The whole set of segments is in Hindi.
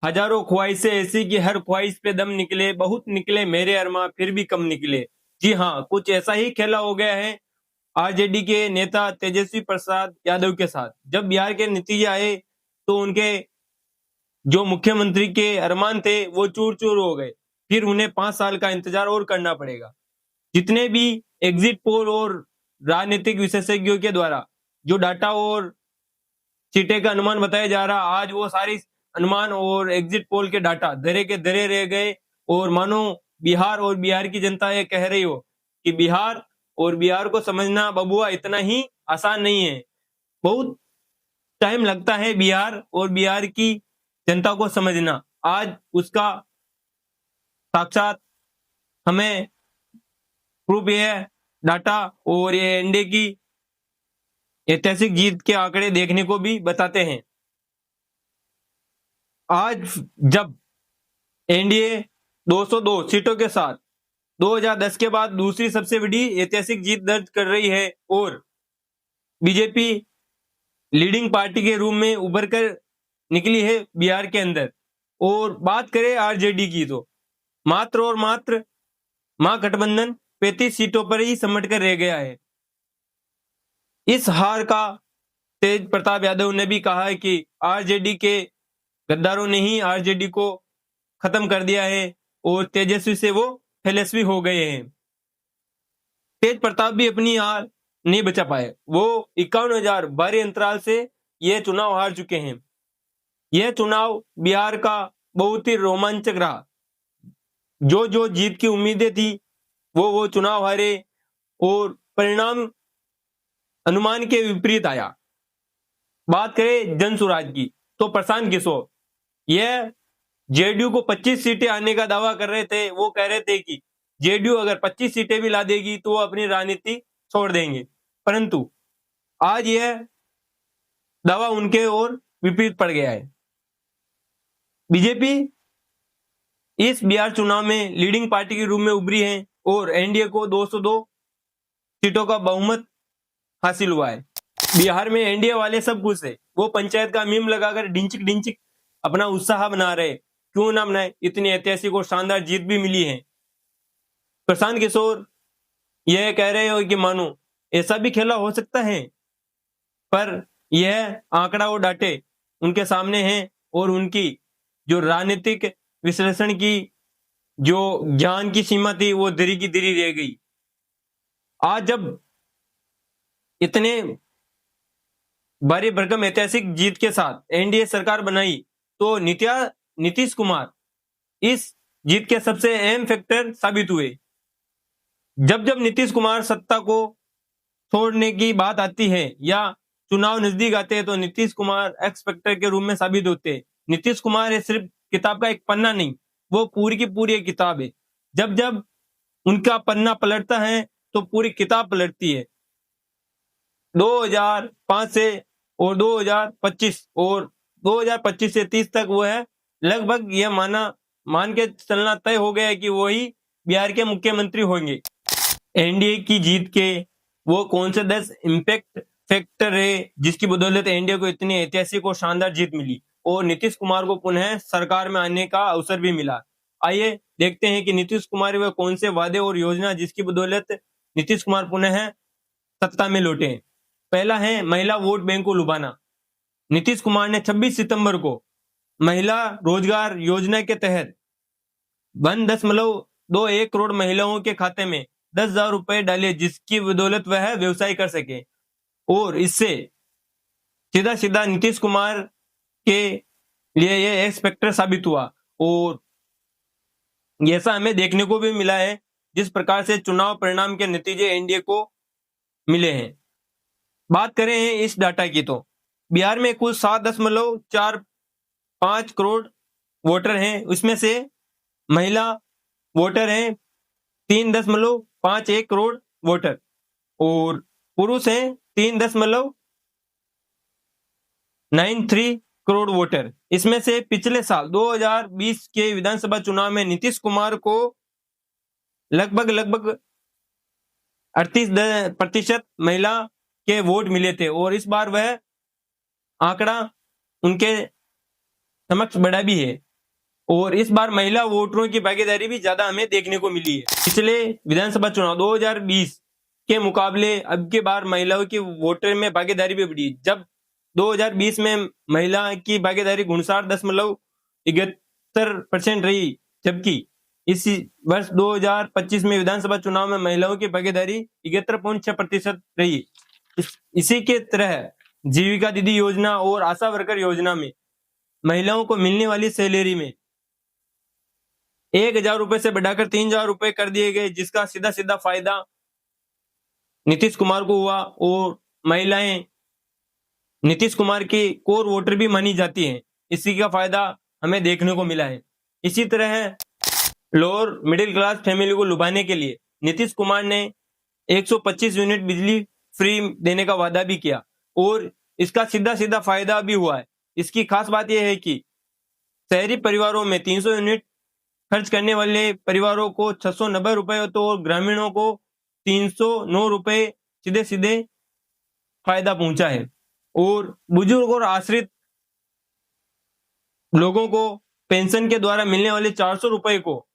हजारों ख्वाहिशें ऐसी कि हर ख्वाहिश पे दम निकले, बहुत निकले मेरे अरमा फिर भी कम निकले। जी हाँ, कुछ ऐसा ही खेला हो गया है आरजेडी के नेता तेजस्वी प्रसाद यादव के साथ। जब बिहार के नतीजे आए तो उनके जो मुख्यमंत्री के अरमान थे वो चूर चूर हो गए। फिर उन्हें 5 साल का इंतजार और करना पड़ेगा। जितने भी एग्जिट पोल और राजनीतिक विशेषज्ञों के द्वारा जो डाटा और सीटें का अनुमान बताया जा रहा, आज वो सारी अनुमान और एग्जिट पोल के डाटा धरे के धरे रह गए। और मानो बिहार और बिहार की जनता ये कह रही हो कि बिहार और बिहार को समझना बबुआ इतना ही आसान नहीं है। बहुत टाइम लगता है बिहार और बिहार की जनता को समझना। आज उसका साक्षात हमें प्रूफ ये है, डाटा और ये एनडीए की ऐतिहासिक जीत के आंकड़े देखने को भी बताते हैं। आज जब एनडीए 202 सीटों के साथ 2010 के बाद दूसरी सबसे बड़ी ऐतिहासिक जीत दर्ज कर रही है और बीजेपी लीडिंग पार्टी के रूप में उभर कर निकली है बिहार के अंदर। और बात करें आरजेडी की तो मात्र और मात्र महागठबंधन 35 सीटों पर ही सिमट कर रह गया है। इस हार का तेज प्रताप यादव ने भी कहा है कि आरजेडी के गद्दारों ने ही आरजेडी को खत्म कर दिया है और तेजस्वी से वो तेजस्वी हो गए हैं। तेज प्रताप भी अपनी हार नहीं बचा पाए। वो 51,000 भारी अंतराल से यह चुनाव हार चुके हैं। यह चुनाव बिहार का बहुत ही रोमांचक रहा। जो जो जीत की उम्मीदें थी वो चुनाव हारे और परिणाम अनुमान के विपरीत आया। बात करें जन सुराज की तो प्रशांत किशोर यह जेडीयू को 25 सीटें आने का दावा कर रहे थे। वो कह रहे थे कि जेडीयू अगर 25 सीटें भी ला देगी तो वो अपनी राजनीति छोड़ देंगे, परंतु आज यह दावा उनके ओर विपरीत पड़ गया है। बीजेपी इस बिहार चुनाव में लीडिंग पार्टी के रूप में उभरी है और एनडीए को 202 सीटों का बहुमत हासिल हुआ है। बिहार में एनडीए वाले सब खुश है। वो पंचायत का मीम लगाकर डिंचिक डिंचिक अपना उत्साह बना रहे। क्यों ना बनाए, इतनी ऐतिहासिक और शानदार जीत भी मिली है। प्रशांत किशोर यह कह रहे हो कि मानो ऐसा भी खेला हो सकता है, पर यह आंकड़ा और डाटे उनके सामने हैं और उनकी जो राजनीतिक विश्लेषण की जो ज्ञान की सीमा थी वो धीरे की धीरे रह गई। आज जब इतने भारी भरकम ऐतिहासिक जीत के साथ एनडीए सरकार बनाई तो नीतीश कुमार इस जीत के सबसे अहम फैक्टर साबित हुए। जब जब नीतीश कुमार सत्ता को छोड़ने की बात आती है या चुनाव नजदीक आते हैं तो नीतीश कुमार एक्स फैक्टर के रूप में साबित होते हैं। नीतीश कुमार है सिर्फ किताब का एक पन्ना नहीं, वो पूरी की पूरी एक किताब है। जब जब उनका पन्ना पलटता है तो पूरी किताब पलटती है। 2005 से और 2025 और 2025 से 30 तक वो है लगभग यह मान के चलना तय हो गया है कि वही बिहार के मुख्यमंत्री होंगे। एनडीए की जीत के वो कौन से 10 इंपैक्ट फैक्टर है जिसकी बदौलत एनडीए को इतनी ऐतिहासिक और शानदार जीत मिली और नीतीश कुमार को पुनः सरकार में आने का अवसर भी मिला। आइए देखते हैं कि नीतीश कुमार वे कौन से वादे और योजना जिसकी बदौलत नीतीश कुमार पुनः सत्ता में लौटे। पहला है महिला वोट बैंक को लुभाना। नीतीश कुमार ने 26 सितंबर को महिला रोजगार योजना के तहत 1.21 करोड़ महिलाओं के खाते में 10,000 रुपए डाले, जिसकी बदौलत वह व्यवसाय कर सके। और इससे सीधा सीधा नीतीश कुमार के लिए यह एक्स फैक्टर साबित हुआ और ऐसा हमें देखने को भी मिला है जिस प्रकार से चुनाव परिणाम के नतीजे एनडीए को मिले हैं। बात करें इस डाटा की तो बिहार में कुल 7.45 करोड़ वोटर हैं। उसमें से महिला वोटर हैं 3.51 करोड़ वोटर और पुरुष हैं 3.93 करोड़ वोटर। इसमें से पिछले साल 2020 के विधानसभा चुनाव में नीतीश कुमार को लगभग 38% महिला के वोट मिले थे और इस बार वह आंकड़ा उनके समक्ष बढ़ा भी है। और इस बार महिला वोटरों की भागीदारी भी ज्यादा हमें देखने को मिली है। पिछले विधानसभा चुनाव 2020 के मुकाबले अब की बार महिलाओं की वोटर में भागीदारी भी बढ़ी। जब 2020 में महिला की भागीदारी 59.71% रही, जबकि इस वर्ष 2025 में विधानसभा चुनाव में महिलाओं की भागीदारी 71.6% रही। इसी के तरह जीविका दीदी योजना और आशा वर्कर योजना में महिलाओं को मिलने वाली सैलरी में 1,000 रुपए से बढ़ाकर 3,000 रुपए कर दिए गए, जिसका सीधा सीधा फायदा नीतीश कुमार को हुआ। और महिलाएं नीतीश कुमार की कोर वोटर भी मानी जाती हैं, इसी का फायदा हमें देखने को मिला है। इसी तरह लोअर मिडिल क्लास फैमिली को लुभाने के लिए नीतीश कुमार ने 125 यूनिट बिजली फ्री देने का वादा भी किया और इसका सीधा सीधा फायदा भी हुआ है। इसकी खास बात यह है कि शहरी परिवारों में 300 यूनिट खर्च करने वाले परिवारों को 690 रुपए तो और ग्रामीणों को 309 रुपए सीधे सीधे फायदा पहुंचा है। और बुजुर्ग और आश्रित लोगों को पेंशन के द्वारा मिलने वाले 400 रुपए को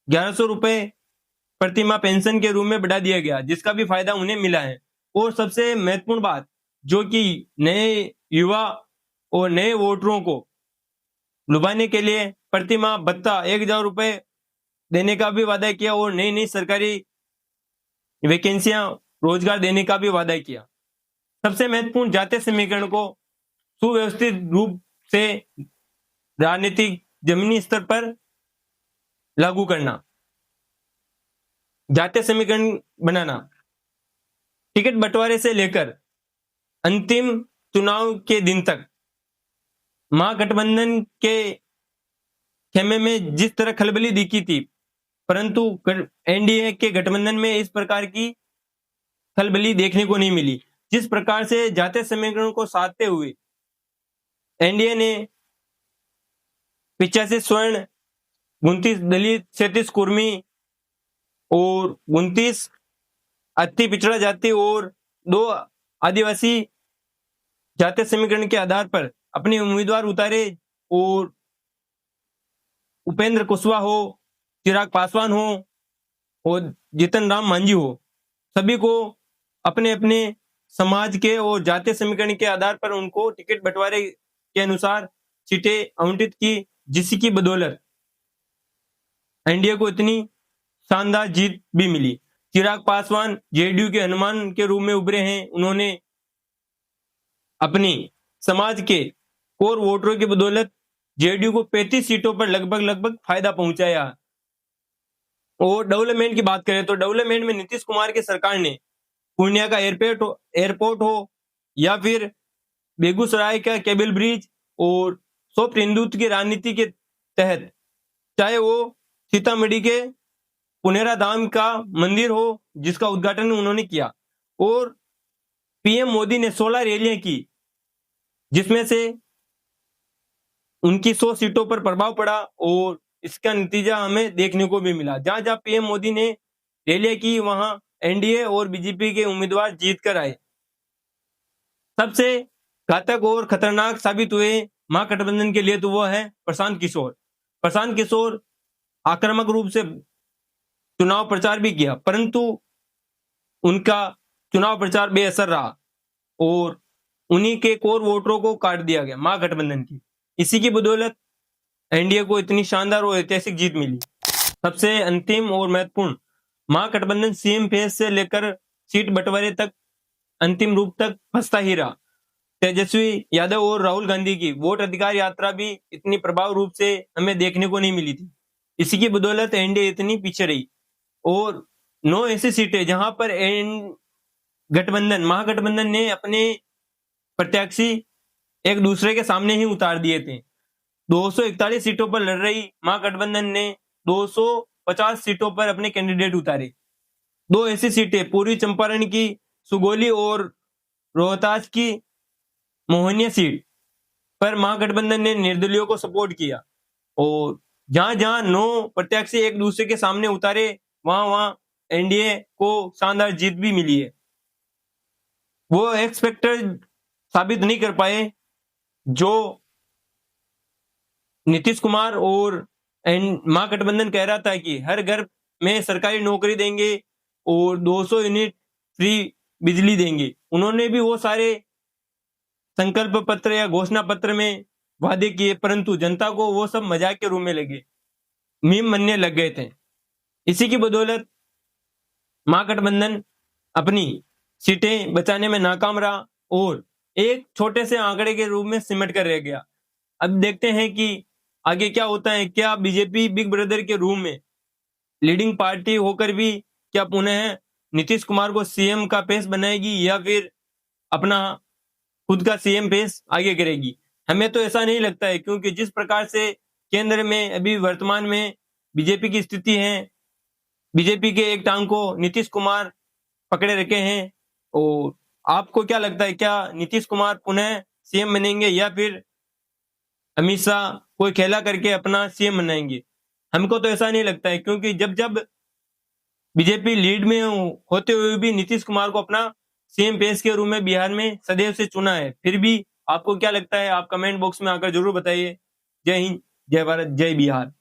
1100 रुपए प्रतिमाह पेंशन के रूप में बढ़ा दिया गया, जिसका भी फायदा उन्हें मिला है। और सबसे महत्वपूर्ण बात, जो कि नए युवा और नए वोटरों को लुभाने के लिए प्रतिमाह भत्ता 1,000 रुपए देने का भी वादा किया और नई नई सरकारी वैकेंसियां रोजगार देने का भी वादा किया। सबसे महत्वपूर्ण, जातीय समीकरण को सुव्यवस्थित रूप से राजनीतिक जमीनी स्तर पर लागू करना, जातीय समीकरण बनाना, टिकट बंटवारे से लेकर अंतिम चुनाव के दिन तक महागठबंधन के खेमे में जिस तरह खलबली दिखी थी, परंतु एनडीए के गठबंधन में इस प्रकार की खलबली देखने को नहीं मिली। जिस प्रकार से जातीय समीकरण को साधते हुए एनडीए ने 85 स्वर्ण, 29 दलित, 37 कुर्मी और 29 अति पिछड़ा जाति और 2 आदिवासी जातीय समीकरण के आधार पर अपने उम्मीदवार उतारे और उपेंद्र कुशवाहा हो, चिराग पासवान हो और जीतन राम मांझी हो, सभी को अपने अपने समाज के और जातीय समीकरण के आधार पर उनको टिकट बंटवारे के अनुसार सीटें आवंटित की, जिसकी बदौलत एनडीए को इतनी शानदार जीत भी मिली। चिराग पासवान जेडीयू के हनुमान के रूप में उभरे हैं। उन्होंने अपनी समाज के कोर वोटरों की बदौलत जेडीयू को 35 सीटों पर लगभग फायदा पहुंचाया। और डेवलपमेंट की बात करें तो डेवलपमेंट में नीतीश कुमार की सरकार ने पूर्णिया का एयरपोर्ट हो या फिर बेगूसराय का केबल ब्रिज और सॉफ्ट हिंदुत्व की राजनीति के तहत, चाहे वो सीतामढ़ी के पुनेरा धाम का मंदिर हो जिसका उद्घाटन उन्होंने किया, और पीएम मोदी ने 16 रैलियां की, जिसमें से उनकी 100 सीटों पर प्रभाव पड़ा और इसका नतीजा हमें देखने को भी मिला। जहां जहां पीएम मोदी ने रैलियां की, वहां एनडीए और बीजेपी के उम्मीदवार जीत कर आए। सबसे घातक और खतरनाक साबित हुए महागठबंधन के लिए तो वो है प्रशांत किशोर। प्रशांत किशोर आक्रामक रूप से चुनाव प्रचार भी किया, परंतु उनका चुनाव प्रचार बेअसर रहा और उन्हीं के कोर वोटरों को काट दिया गया महागठबंधन की। इसी की बदौलत एनडीए को इतनी शानदार और ऐतिहासिक जीत मिली। सबसे अंतिम और महत्वपूर्ण, महागठबंधन सीएम फेज से लेकर सीट बंटवारे तक अंतिम रूप तक फंसता ही रहा। तेजस्वी यादव और राहुल गांधी की वोट अधिकार यात्रा भी इतनी प्रभाव रूप से हमें देखने को नहीं मिली थी। इसी की बदौलत एनडीए इतनी पीछे रही और 9 ऐसी सीटें जहां पर महागठबंधन ने अपने प्रत्याशी एक दूसरे के सामने ही उतार दिए थे। 241 सीटों पर लड़ रही महागठबंधन ने 250 सीटों पर अपने कैंडिडेट उतारे। 2 ऐसी सीटें पूर्वी चंपारण की सुगोली और रोहतास की मोहनिया सीट पर महागठबंधन ने निर्दलियों को सपोर्ट किया और जहां जहां 9 प्रत्याशी एक दूसरे के सामने उतारे, वहां वहां एनडीए को शानदार जीत भी मिली है। वो एक्स फैक्टर साबित नहीं कर पाए जो नीतीश कुमार और महागठबंधन कह रहा था कि हर घर में सरकारी नौकरी देंगे और 200 यूनिट फ्री बिजली देंगे। उन्होंने भी वो सारे संकल्प पत्र या घोषणा पत्र में वादे किए, परंतु जनता को वो सब मजाक के रूप में लगे, मीम बनने लग गए थे। इसी की बदौलत महागठबंधन अपनी सीटें बचाने में नाकाम रहा और एक छोटे से आंकड़े के रूप में सिमट कर रह गया। अब देखते हैं कि आगे क्या होता है। क्या बीजेपी बिग ब्रदर के रूम में लीडिंग पार्टी होकर भी क्या पुनः नीतीश कुमार को सीएम का पेश बनाएगी या फिर अपना खुद का सीएम पेश आगे करेगी? हमें तो ऐसा नहीं लगता है, क्योंकि जिस प्रकार से केंद्र में अभी वर्तमान में बीजेपी की स्थिति है, बीजेपी के एक टांग को नीतीश कुमार पकड़े रखे हैं। और आपको क्या लगता है, क्या नीतीश कुमार पुनः सीएम बनेंगे या फिर अमित शाह कोई खेला करके अपना सीएम बनाएंगे? हमको तो ऐसा नहीं लगता है, क्योंकि जब जब बीजेपी लीड में होते हुए भी नीतीश कुमार को अपना सीएम पेश के रूप में बिहार में सदैव से चुना है। फिर भी आपको क्या लगता है, आप कमेंट बॉक्स में आकर जरूर बताइए। जय हिंद, जय भारत, जय बिहार।